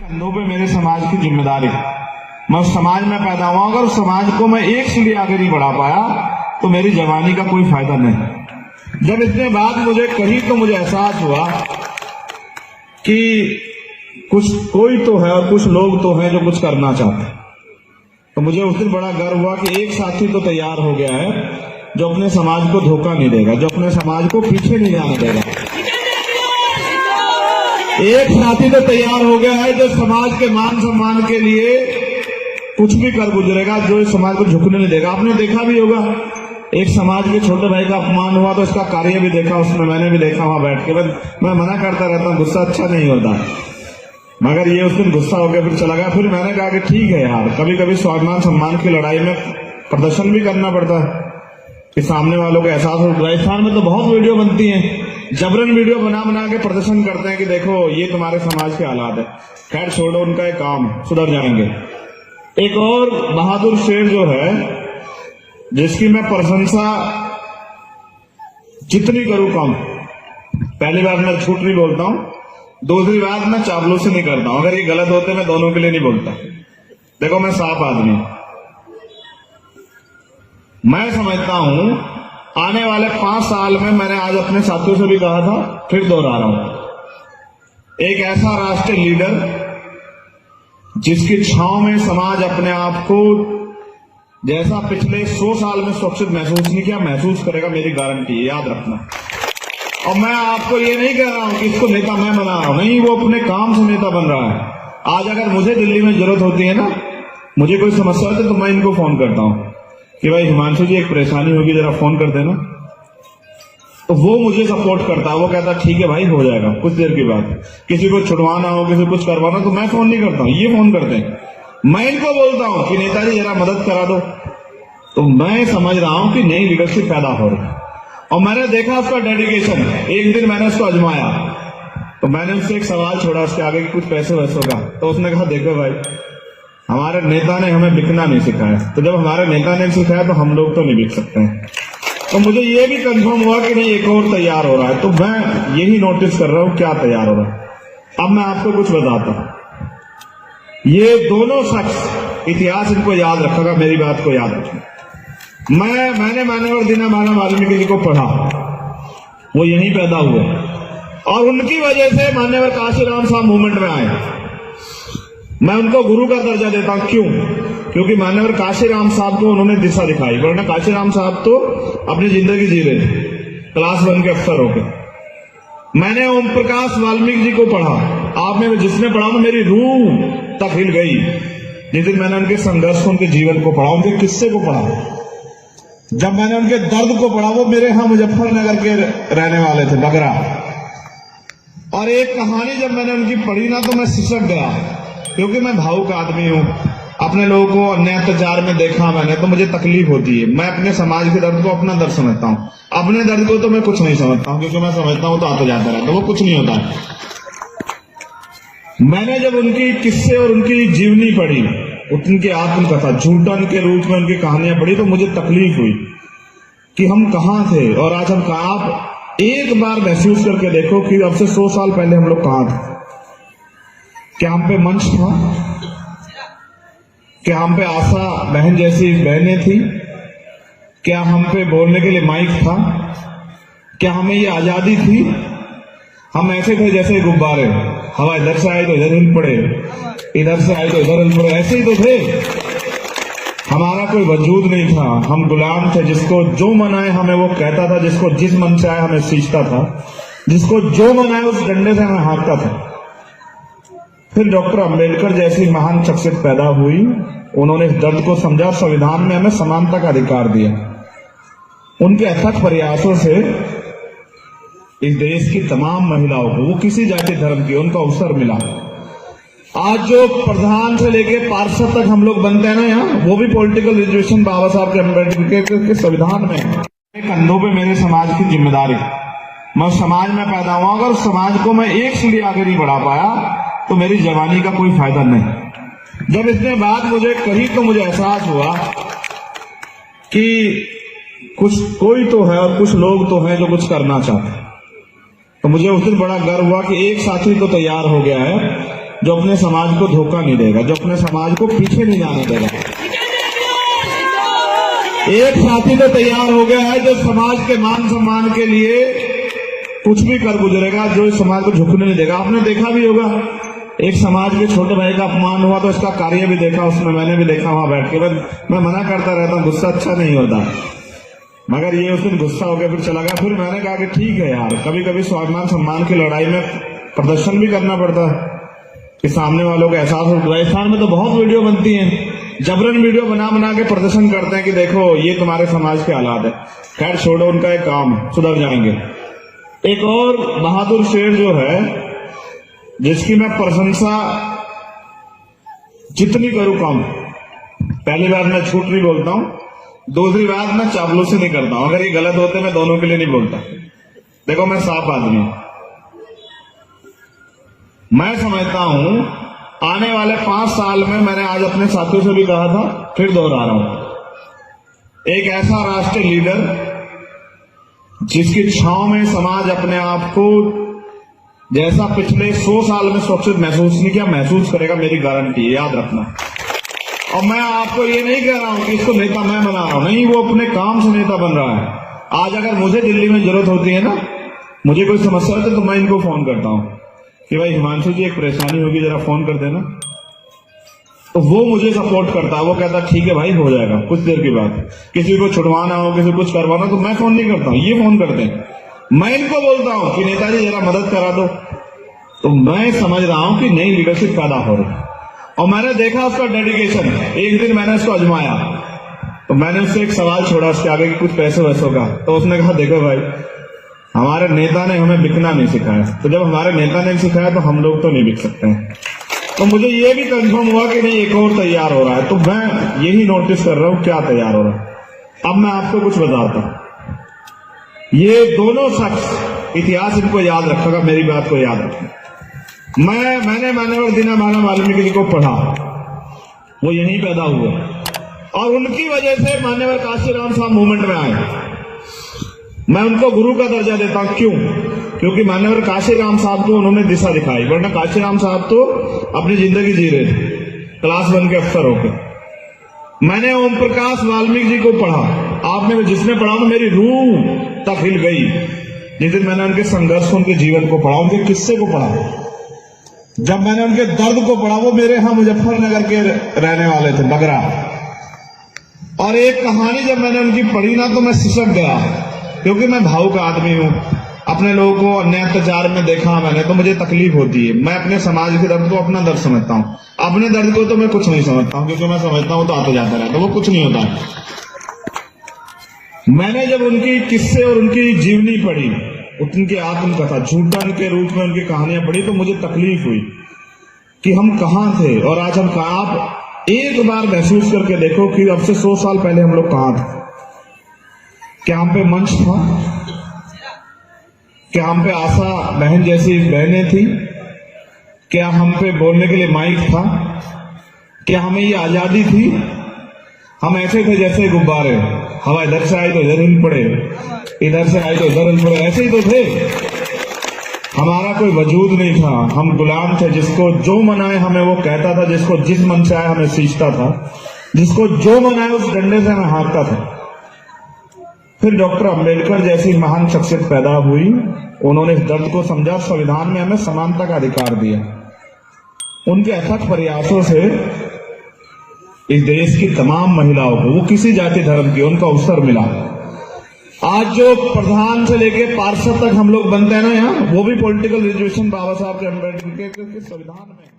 कंधों पे मेरे समाज की जिम्मेदारी। मैं उस समाज में पैदा हुआ, अगर उस समाज को मैं एक सीढ़ी आगे नहीं बढ़ा पाया तो मेरी जवानी का कोई फायदा नहीं। जब इतने बात मुझे कही तो मुझे एहसास हुआ कि कोई तो है और कुछ लोग तो हैं जो कुछ करना चाहते हैं। तो मुझे उस दिन बड़ा गर्व हुआ कि एक साथी तो तैयार हो गया है जो अपने समाज को धोखा नहीं देगा, जो अपने समाज को पीछे नहीं जाने देगा। एक साथी तो तैयार हो गया है जो समाज के मान सम्मान के लिए कुछ भी कर गुजरेगा, जो इस समाज को झुकने नहीं देगा। आपने देखा भी होगा, एक समाज के छोटे भाई का अपमान हुआ तो इसका कार्य भी देखा, उसमें मैंने भी देखा वहां बैठ के। मैं मना करता रहता हूं, गुस्सा अच्छा नहीं होता, मगर ये उस दिन गुस्सा हो गया, फिर चला गया। फिर मैंने कहा कि ठीक है यार, कभी कभी स्वाभिमान सम्मान की लड़ाई में प्रदर्शन भी करना पड़ता है कि सामने वालों को एहसास हो। राजस्थान में तो बहुत वीडियो बनती हैं, जबरन वीडियो बना बना के प्रदर्शन करते हैं कि देखो ये तुम्हारे समाज के हालात है। खैर छोड़ो, उनका एक काम, सुधर जाएंगे। एक और बहादुर शेर जो है, जिसकी मैं प्रशंसा जितनी करूं कम। पहली बार मैं झूठ नहीं बोलता हूं, दूसरी बात मैं चावलों नहीं करता हूं। अगर ये गलत होते मैं दोनों के लिए नहीं बोलता। देखो मैं साफ आदमी, मैं समझता हूं आने वाले 5 साल में, मैंने आज अपने साथियों से भी कहा था, फिर दोहरा रहा हूं, एक ऐसा राष्ट्रीय लीडर जिसकी छांव में समाज अपने आप को जैसा पिछले 100 साल में सुरक्षित महसूस नहीं किया, महसूस करेगा, मेरी गारंटी है, याद रखना। और मैं आपको ये नहीं कह रहा हूं कि इसको नेता मैं बना रहा हूं, नहीं, वो अपने काम से नेता बन रहा है। आज अगर मुझे दिल्ली में जरूरत होती है ना, मुझे कोई समस्या होती है तो मैं इनको फोन करता हूं कि भाई हिमांशु जी एक परेशानी होगी, जरा फोन कर देना। तो वो मुझे सपोर्ट करता है, वो कहता ठीक है भाई हो जाएगा कुछ देर के बाद। किसी को छुड़वाना हो, किसी को कुछ करवाना, तो मैं फोन नहीं करता हूं, ये फोन करते हैं। मैं इनको बोलता हूं कि नेताजी जरा मदद करा दो। तो मैं समझ रहा हूं कि नई लीडरशिप पैदा हो रही है और मैंने देखा उसका डेडिकेशन। एक दिन मैंने उसको आजमाया तो मैंने उससे एक सवाल छोड़ा उसके आगे कि कुछ पैसे वैसों का। तो उसने कहा देखो भाई, हमारे नेता ने हमें बिकना नहीं सिखाया, तो जब हमारे नेता ने सिखाया तो हम लोग तो नहीं बिक सकते हैं। तो मुझे ये भी कंफर्म हुआ कि नहीं, एक और तैयार हो रहा है। तो मैं यही नोटिस कर रहा हूं क्या तैयार हो रहा है। अब मैं आपको कुछ बताता हूं, ये दोनों शख्स, इतिहास इनको याद रखेगा, मेरी बात को याद रखना। मैंने मानव दीनदयाल वाल्मीकि जी को पढ़ा, वो यहीं पैदा हुए और उनकी वजह से मान्यवर काशीराम साहब मूवमेंट में आए। मैं उनको गुरु का दर्जा देता हूं, क्यों? क्योंकि मान्यवर काशीराम साहब को उन्होंने दिशा दिखाई, वरना काशीराम साहब तो अपनी जिंदगी जी रहे थे क्लास 1 के अफसर होकर। मैंने ओम प्रकाश वाल्मीकि जी को पढ़ा, आप में जिसने पढ़ा ना मेरी रूह तक हिल गई जिस दिन मैंने उनके संघर्ष को, उनके जीवन को पढ़ा, उनके किस्से को पढ़ा। जब मैंने उनके दर्द को पढ़ा, वो मेरे यहां मुजफ्फरनगर के रहने वाले थे, बगरा। और एक कहानी जब मैंने उनकी पढ़ी ना तो मैं सिसक गया, क्योंकि मैं भावुक आदमी हूं। अपने लोगों को अन्याय अत्याचार में देखा मैंने, तो मुझे तकलीफ होती है। मैं अपने समाज के दर्द को अपना दर्द समझता हूं, अपने दर्द को तो मैं कुछ नहीं समझता हूं, क्योंकि मैं समझता हूं तो आता जाता रहता, वो कुछ नहीं होता है। मैंने जब उनकी किस्से और उनकी जीवनी पढ़ी, उनकी आत्मकथा झूठन के रूप में उनकी कहानियां पढ़ी, तो मुझे तकलीफ हुई कि हम कहां थे और आज हम कहां। आप एक बार महसूस करके देखो कि अब से 100 साल पहले हम लोग कहां थे। क्या हम पे मंच था? क्या हम पे आशा बहन जैसी बहनें थी? क्या हम पे बोलने के लिए माइक था? क्या हमें ये आजादी थी? हम ऐसे थे जैसे गुब्बारे, हवा इधर से आए तो इधर हिल पड़े, इधर से आए तो इधर हिल पड़े, ऐसे ही तो थे। हमारा कोई वजूद नहीं था, हम गुलाम थे। जिसको जो मन आए हमें वो कहता था, जिसको जिस मन से आए हमें सींचता था, जिसको जो मन आए उस डंडे से हमें हाँकता था। फिर डॉक्टर अंबेडकर जैसी महान शख्सियत पैदा हुई, उन्होंने इस दर्द को समझा, संविधान में हमें समानता का अधिकार दिया। उनके अथक प्रयासों से इस देश की तमाम महिलाओं को, वो किसी जाति धर्म की, उनको अवसर मिला। आज जो प्रधान से लेके पार्षद तक हम लोग बनते हैं ना यहाँ, वो भी पॉलिटिकल रिजर्वेशन बाबा साहब के अम्बेडकर के संविधान में। कंधों पे मेरे समाज की जिम्मेदारी। मैं उस समाज में पैदा हुआ, अगर उस समाज को मैं एक सीढ़ी आगे नहीं बढ़ा पाया तो मेरी जवानी का कोई फायदा नहीं। जब इसने बात मुझे कही तो मुझे एहसास हुआ कि कोई तो है और कुछ लोग तो हैं जो कुछ करना चाहते हैं। तो मुझे उस दिन बड़ा गर्व हुआ कि एक साथी तो तैयार हो गया है जो अपने समाज को धोखा नहीं देगा, जो अपने समाज को पीछे नहीं जाने देगा। एक साथी तो तैयार हो गया है जो समाज के मान सम्मान के लिए कुछ भी कर गुजरेगा, जो इस समाज को झुकने नहीं देगा। आपने देखा भी होगा, एक समाज के छोटे भाई का अपमान हुआ तो इसका कार्य भी देखा, उसमें मैंने भी देखा वहां बैठ के। मैं मना करता रहता हूं, गुस्सा अच्छा नहीं होता, मगर ये उस दिन गुस्सा हो गया, फिर चला गया। फिर मैंने कहा कि ठीक है यार, कभी कभी स्वाभिमान सम्मान की लड़ाई में प्रदर्शन भी करना पड़ता है कि सामने वालों को एहसास हो। राजस्थान में तो बहुत वीडियो बनती हैं, जबरन वीडियो बना बना के प्रदर्शन करते हैं कि देखो ये तुम्हारे समाज के हालात है। खैर छोड़ो, उनका एक काम है, सुधर जाएंगे। एक और बहादुर शेर जो है, जिसकी मैं प्रशंसा जितनी करूं कम। पहली बात मैं झूठ नहीं बोलता हूं, दूसरी बात मैं चापलूसी नहीं करता हूं। अगर ये गलत होते मैं दोनों के लिए नहीं बोलता। देखो मैं साफ आदमी हूं, मैं समझता हूं आने वाले 5 साल में, मैंने आज अपने साथियों से भी कहा था, फिर दोहरा रहा हूं, एक ऐसा राष्ट्रीय लीडर जिसकी छांव में समाज अपने आप को जैसा पिछले 100 साल में सुरक्षित महसूस नहीं किया, महसूस करेगा, मेरी गारंटी है, याद रखना। और मैं आपको ये नहीं कह रहा हूं कि इसको नेता मैं बना रहा हूं, नहीं, वो अपने काम से नेता बन रहा है। आज अगर मुझे दिल्ली में जरूरत होती है ना, मुझे कोई समस्या होती है तो मैं इनको फोन करता हूं कि भाई हिमांशु जी एक परेशानी होगी, जरा फोन कर देना। तो वो मुझे सपोर्ट करता है, वो कहता ठीक है भाई हो जाएगा। कुछ देर के बाद किसी को छुड़वाना हो, किसी को कुछ करवाना, तो मैं फोन नहीं करता हूं, ये फोन करते हैं। मैं इनको बोलता हूं कि नेताजी जरा मदद करा दो। तो मैं समझ रहा हूं कि नई लीडरशिप पैदा हो रही है, और मैंने देखा उसका डेडिकेशन। एक दिन मैंने उसको आजमाया, तो मैंने उससे एक सवाल छोड़ा उसके आगे कि कुछ पैसे वैसों का। तो उसने कहा देखो भाई, हमारे नेता ने हमें बिकना नहीं सिखाया, तो जब हमारे नेता ने सिखाया तो हम लोग तो नहीं बिक सकते हैं। तो मुझे ये भी कंफर्म हुआ कि नहीं, एक और तैयार हो रहा है। तो मैं यही नोटिस कर रहा हूं क्या तैयार हो रहा है। अब मैं आपको कुछ बताता हूं, ये दोनों शख्स, इतिहास इनको याद रखेगा, मेरी बात को याद रखेगा। मैंने मानव दीननाथ वाल्मीकि जी को पढ़ा, वो यहीं पैदा हुए, और उनकी वजह से मानव काशीराम साहब मूवमेंट में आए। मैं उनको गुरु का दर्जा देता हूं, क्यों? क्योंकि मानव काशीराम साहब को उन्होंने दिशा दिखाई, वरना काशीराम साहब तो अपनी जिंदगी जी रहे थे क्लास 1 के अफसर होकर। मैंने ओम प्रकाश वाल्मीकि जी को पढ़ा, आपने जिसने पढ़ा तो मेरी रूह तक हिल गई जिस दिन मैंने उनके संघर्ष, उनके जीवन को पढ़ा, उनके किस्से को पढ़ा। जब मैंने उनके दर्द को पढ़ा, वो मेरे यहां मुजफ्फरनगर के रहने वाले थे, बगरा। और एक कहानी जब मैंने उनकी पढ़ी ना, तो मैं सिसक गया, क्योंकि मैं भावुक आदमी हूं, अपने लोगों को अन्याय अत्याचार में देखा मैंने, तो मुझे तकलीफ होती है। मैं अपने समाज के दर्द को अपना दर्द समझता हूं, अपने दर्द को तो मैं कुछ नहीं समझता हूं, क्योंकि मैं समझता हूं तो आता जाता रहता, वो कुछ नहीं होता है। मैंने जब उनकी किस्से और उनकी जीवनी पढ़ी, उनकी आत्मकथा, झूठन के रूप में उनकी कहानियां पढ़ी, तो मुझे तकलीफ हुई कि हम कहां थे और आज हम कहां। आप एक बार महसूस करके देखो कि अब से 100 साल पहले हम लोग कहां थे। क्या हम पे मंच था? क्या हम पे आशा बहन जैसी बहनें थी? क्या हम पे बोलने के लिए माइक था? क्या हमें ये आजादी थी? हम ऐसे थे जैसे गुब्बारे, हवा इधर से आई तो इधर हिल पड़े, इधर से आई तो इधर हिल पड़े, ऐसे ही तो थे। हमारा कोई वजूद नहीं था, हम गुलाम थे। जिसको जो मनाए हमें वो कहता था, जिसको जिस मन से आए हमें सींचता था, जिसको जो मनाए उस डंडे से हमें हाँकता था। फिर डॉक्टर अंबेडकर जैसी महान शख्सियत पैदा हुई, उन्होंने इस दर्द को समझा, संविधान में हमें समानता का अधिकार दिया। उनके अथक प्रयासों से इस देश की तमाम महिलाओं को, वो किसी जाति धर्म की, उनको अवसर मिला। आज जो प्रधान से लेके पार्षद तक हम लोग बनते हैं ना यहाँ, वो भी पॉलिटिकल रिजर्वेशन बाबा साहब के अम्बेडकर के संविधान में।